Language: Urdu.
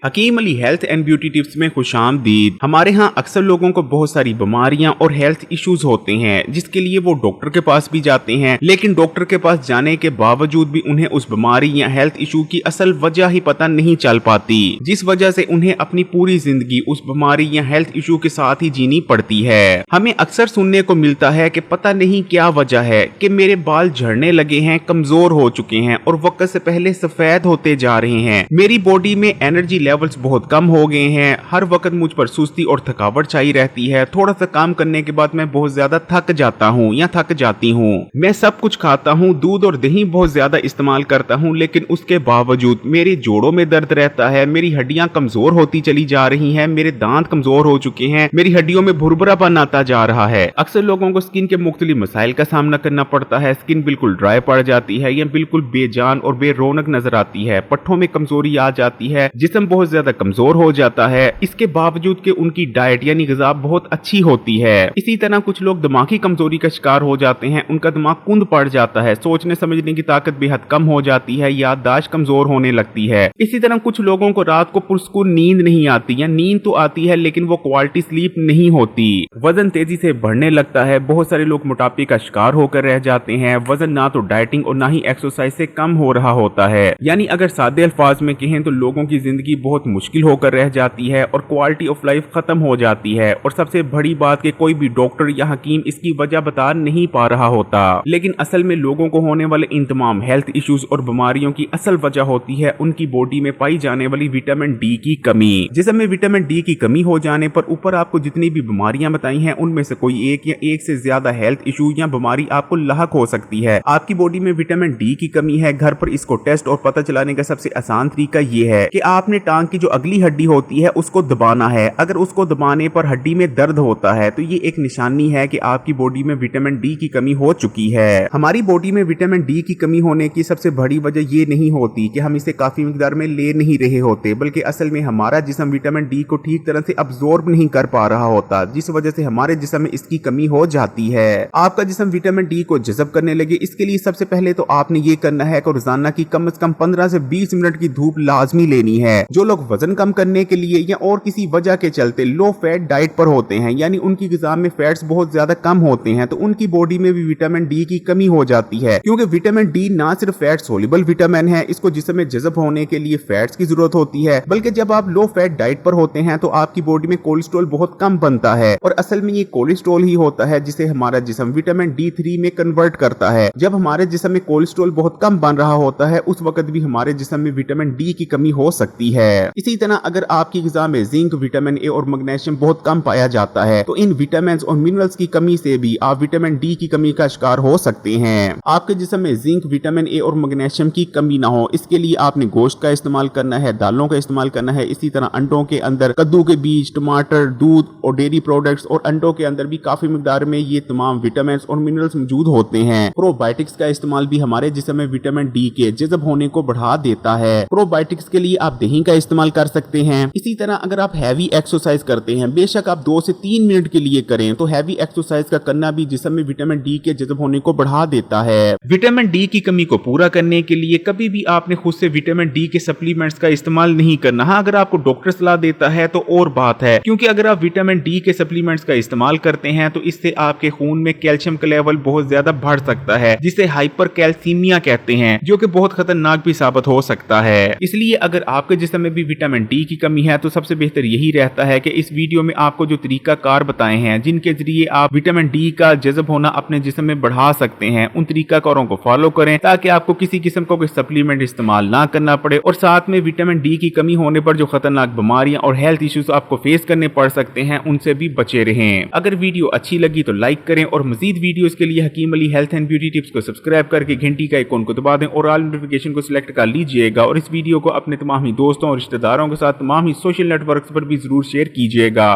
حکیم علی ہیلتھ اینڈ بیوٹی ٹپس میں خوش آمدید۔ ہمارے ہاں اکثر لوگوں کو بہت ساری بیماریاں اور ہیلتھ ایشوز ہوتے ہیں جس کے لیے وہ ڈاکٹر کے پاس بھی جاتے ہیں، لیکن ڈاکٹر کے پاس جانے کے باوجود بھی انہیں اس بیماری یا ہیلتھ ایشو کی اصل وجہ ہی پتہ نہیں چل پاتی، جس وجہ سے انہیں اپنی پوری زندگی اس بیماری یا ہیلتھ ایشو کے ساتھ ہی جینی پڑتی ہے۔ ہمیں اکثر سننے کو ملتا ہے کہ پتہ نہیں کیا وجہ ہے کہ میرے بال جھڑنے لگے ہیں، کمزور ہو چکے ہیں اور وقت سے پہلے سفید ہوتے جا رہے ہیں، میری باڈی میں انرجی لیولز بہت کم ہو گئے ہیں، ہر وقت مجھ پر سستی اور تھکاوٹ چھائی رہتی ہے، تھوڑا سا کام کرنے کے بعد میں بہت زیادہ تھک جاتا ہوں یا تھک جاتی ہوں، میں سب کچھ کھاتا ہوں، دودھ اور دہی بہت زیادہ استعمال کرتا ہوں، لیکن اس کے باوجود میرے جوڑوں میں درد رہتا ہے، میری ہڈیاں کمزور ہوتی چلی جا رہی ہیں، میرے دانت کمزور ہو چکے ہیں، میری ہڈیوں میں بھربھرا پن آتا جا رہا ہے۔ اکثر لوگوں کو سکن کے مختلف مسائل کا سامنا کرنا پڑتا ہے، سکن بالکل ڈرائی پڑ جاتی ہے یا بالکل بے جان اور بے رونق نظر آتی ہے، پٹھوں میں کمزوری آ جاتی ہے، جسم بہت زیادہ کمزور ہو جاتا ہے، اس کے باوجود کہ ان کی ڈائٹ یعنی غذا بہت اچھی ہوتی ہے۔ اسی طرح کچھ لوگ دماغی کمزوری کا شکار ہو جاتے ہیں، ان کا دماغ کند پڑ جاتا ہے، سوچنے سمجھنے کی طاقت بے حد کم ہو جاتی ہے، یادداشت کمزور ہونے لگتی ہے۔ اسی طرح کچھ لوگوں کو رات کو پرسکون نیند نہیں آتی یا نیند تو آتی ہے لیکن وہ کوالٹی سلیپ نہیں ہوتی، وزن تیزی سے بڑھنے لگتا ہے، بہت سارے لوگ موٹاپے کا شکار ہو کر رہ جاتے ہیں، وزن نہ تو ڈائٹنگ اور نہ ہی ایکسرسائز سے کم ہو رہا ہوتا ہے، یعنی اگر سادے الفاظ میں کہیں تو لوگوں کی زندگی بہت مشکل ہو کر رہ جاتی ہے اور کوالٹی آف لائف ختم ہو جاتی ہے، اور سب سے بڑی بات کہ کوئی بھی ڈاکٹر یا حکیم اس کی وجہ بتا نہیں پا رہا ہوتا، لیکن اصل میں لوگوں کو ہونے والے ان تمام ہیلتھ ایشوز اور بیماریوں کی اصل وجہ ہوتی ہے ان کی باڈی میں پائی جانے والی وٹامن ڈی کی کمی۔ جسم میں وٹامن ڈی کی کمی ہو جانے پر اوپر آپ کو جتنی بھی بیماریاں بتائی ہیں ان میں سے کوئی ایک یا ایک سے زیادہ ہیلتھ ایشو یا بیماری آپ کو لاحق ہو سکتی ہے۔ آپ کی باڈی میں وٹامن ڈی کی کمی ہے، گھر پر اس کو ٹیسٹ اور پتہ چلانے کا سب سے آسان طریقہ یہ ہے کہ آپ نے ٹانگ کی جو اگلی ہڈی ہوتی ہے اس کو دبانا ہے، اگر اس کو دبانے پر ہڈی میں درد ہوتا ہے تو یہ ایک نشانی ہے کہ آپ کی باڈی میں وٹامن ڈی کی کمی ہو چکی ہے۔ ہماری باڈی میں وٹامن ڈی کی کمی ہونے کی سب سے بڑی وجہ یہ نہیں ہوتی کہ ہم اسے کافی مقدار میں لے نہیں رہے ہوتے، بلکہ اصل میں ہمارا جسم وٹامن ڈی کو ٹھیک طرح سے ابزورب نہیں کر پا رہا ہوتا، جس وجہ سے ہمارے جسم میں اس کی کمی ہو جاتی ہے۔ آپ کا جسم وٹامن ڈی کو جذب کرنے لگے اس کے لیے سب سے پہلے تو آپ نے یہ کرنا ہے کہ روزانہ کی کم از کم 15 سے 20 منٹ کی دھوپ لازمی لینی ہے۔ جو لوگ وزن کم کرنے کے لیے یا اور کسی وجہ کے چلتے لو فیٹ ڈائٹ پر ہوتے ہیں، یعنی ان کی غذا میں فیٹس بہت زیادہ کم ہوتے ہیں، تو ان کی باڈی میں بھی وٹامن ڈی کی کمی ہو جاتی ہے، کیونکہ وٹامن ڈی نہ صرف فیٹ سولوبل وٹامن ہے، اس کو جسم میں جذب ہونے کے لیے فیٹس کی ضرورت ہوتی ہے، بلکہ جب آپ لو فیٹ ڈائٹ پر ہوتے ہیں تو آپ کی باڈی میں کولیسٹرول بہت کم بنتا ہے، اور اصل میں یہ کولیسٹرول ہی ہوتا ہے جسے ہمارا جسم وٹامن ڈی 3 میں کنورٹ کرتا ہے۔ جب ہمارے جسم میں کولیسٹرول بہت کم بن رہا ہوتا ہے اس وقت بھی ہمارے جسم میں وٹامن ڈی کی کمی ہو سکتی ہے۔ اسی طرح اگر آپ کی غذا میں زنک، وٹامن اے اور میگنیشیم بہت کم پایا جاتا ہے تو ان وٹامنز اور منرلز کی کمی سے بھی آپ وٹامن ڈی کی کمی کا شکار ہو سکتے ہیں۔ آپ کے جسم میں زنک، وٹامن اے اور میگنیشیم کی کمی نہ ہو اس کے لیے آپ نے گوشت کا استعمال کرنا ہے، دالوں کا استعمال کرنا ہے، اسی طرح انڈوں کے اندر کدو کے بیج، ٹماٹر، دودھ اور ڈیری پروڈکٹس اور انڈوں کے اندر بھی کافی مقدار میں یہ تمام وٹامنز اور منرلز موجود ہوتے ہیں۔ پرو بایوٹکس کا استعمال بھی ہمارے جسم میں وٹامن ڈی کے جذب ہونے کو بڑھا دیتا ہے۔ پرو بایوٹکس کے لیے آپ دہی کا استعمال کر سکتے ہیں۔ اسی طرح اگر آپ ہیوی ایکسرسائز کرتے ہیں، بے شک آپ 2 سے 3 منٹ کے لیے کریں، تو ہیوی ایکسرسائز کا کرنا بھی جسم میں وٹامن ڈی کے جذب ہونے کو بڑھا دیتا ہے۔ وٹامن ڈی کی کمی کو پورا کرنے کے لیے کبھی بھی آپ نے خود سے وٹامن ڈی کے سپلیمنٹس کا استعمال نہیں کرنا، ہاں اگر آپ کو ڈاکٹر صلاح دیتا ہے تو اور بات ہے، کیونکہ اگر آپ وٹامن ڈی کے سپلیمنٹس کا استعمال کرتے ہیں تو اس سے آپ کے خون میں کیلشیم کا لیول بہت زیادہ بڑھ سکتا ہے، جسے ہائپر کیلسیمیا کہتے ہیں، جو کہ بہت خطرناک بھی ثابت ہو سکتا ہے۔ اس لیے اگر آپ کے جسم میں بھی وٹامن ڈی کی کمی ہے تو سب سے بہتر یہی رہتا ہے کہ اس ویڈیو میں آپ کو جو طریقہ کار بتائے ہیں جن کے ذریعے آپ وٹامن ڈی کا جذب ہونا اپنے جسم میں بڑھا سکتے ہیں، ان طریقہ کاروں کو فالو کریں تاکہ آپ کو کسی قسم کا کوئی سپلیمنٹ استعمال نہ کرنا پڑے، اور ساتھ میں وٹامن ڈی کی کمی ہونے پر جو خطرناک بیماریاں اور ہیلتھ ایشوز آپ کو فیس کرنے پڑ سکتے ہیں ان سے بھی بچے رہیں۔ اگر ویڈیو اچھی لگی تو لائک کریں، اور مزید ویڈیوز کے لیے حکیم علی ہیلتھ اینڈ بیوٹی ٹپس کو سبسکرائب کر کے گھنٹی کا آئیکن کو دبا دیں اور آل نوٹیفیکیشن کو سلیکٹ کر لیجئے گا، اور اس ویڈیو کو اپنے تمام ہی دوستوں اور رشتہ داروں کے ساتھ تمام ہی سوشل نیٹ ورکس پر بھی ضرور شیئر کیجئے گا۔